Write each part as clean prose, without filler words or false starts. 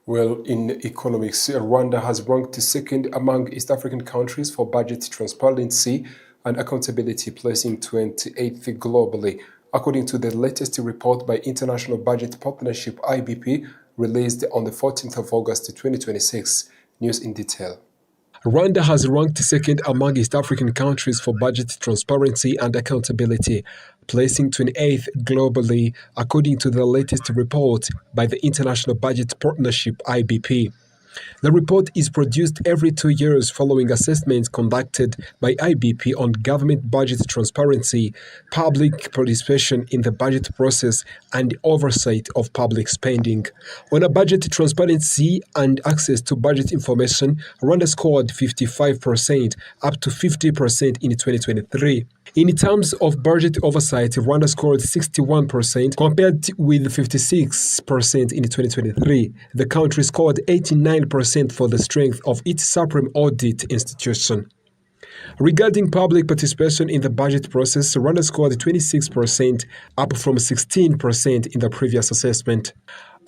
Well, in economics, Rwanda has ranked second among East African countries for budget transparency and accountability, placing 28th globally, according to the latest report by International Budget Partnership (IBP), released on the 14th of August 2026. News in detail. Rwanda has ranked second among East African countries for budget transparency and accountability, placing 28th globally, according to the latest report by the International Budget Partnership (IBP). The report is produced every 2 years following assessments conducted by IBP on government budget transparency, public participation in the budget process, and oversight of public spending. On a budget transparency and access to budget information, Rwanda scored 55%, up to 50% in 2023. In terms of budget oversight, Rwanda scored 61% compared with 56% in 2023. The country scored 89% for the strength of its supreme audit institution. Regarding public participation in the budget process, Rwanda scored 26%, up from 16% in the previous assessment.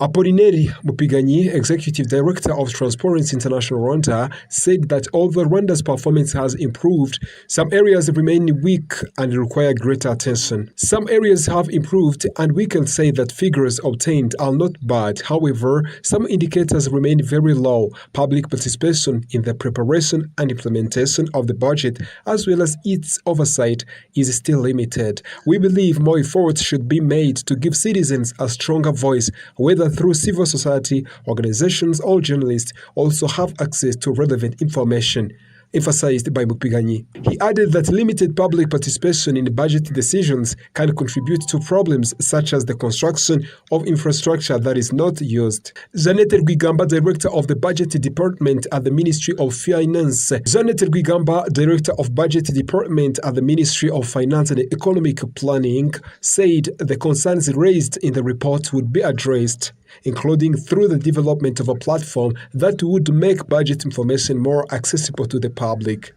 Apolineri Mupiganyi, Executive Director of Transparency International Rwanda, said that although Rwanda's performance has improved, some areas remain weak and require greater attention. Some areas have improved, and we can say that figures obtained are not bad. However, some indicators remain very low. Public participation in the preparation and implementation of the budget, as well as its oversight, is still limited. We believe more efforts should be made to give citizens a stronger voice, whether through civil society organizations or journalists also have access to relevant information, emphasized by Mupiganyi. He added that limited public participation in budget decisions can contribute to problems such as the construction of infrastructure that is not used. Jeannette Rwigamba, Director of the Budget Department at the Ministry of Finance, Director of Budget Department at the Ministry of Finance and Economic Planning, said the concerns raised in the report would be addressed, including through the development of a platform that would make budget information more accessible to the public.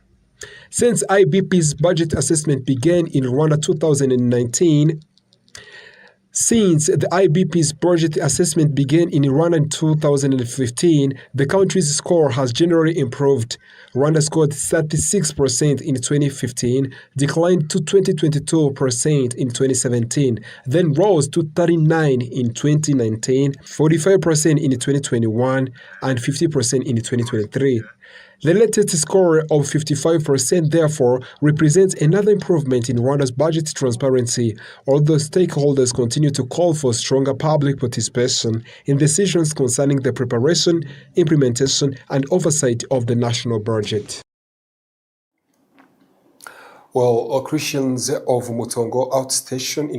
Since IBP's budget assessment began in Rwanda 2019, Since the IBP's budget assessment began in Rwanda in 2015, the country's score has generally improved. Rwanda scored 36% in 2015, declined to 22% in 2017, then rose to 39% in 2019, 45% in 2021, and 50% in 2023. The latest score of 55% therefore represents another improvement in Rwanda's budget transparency, although stakeholders continue to call for stronger public participation in decisions concerning the preparation, implementation, and oversight of the national budget. Well, Christians of Mutongo outstation in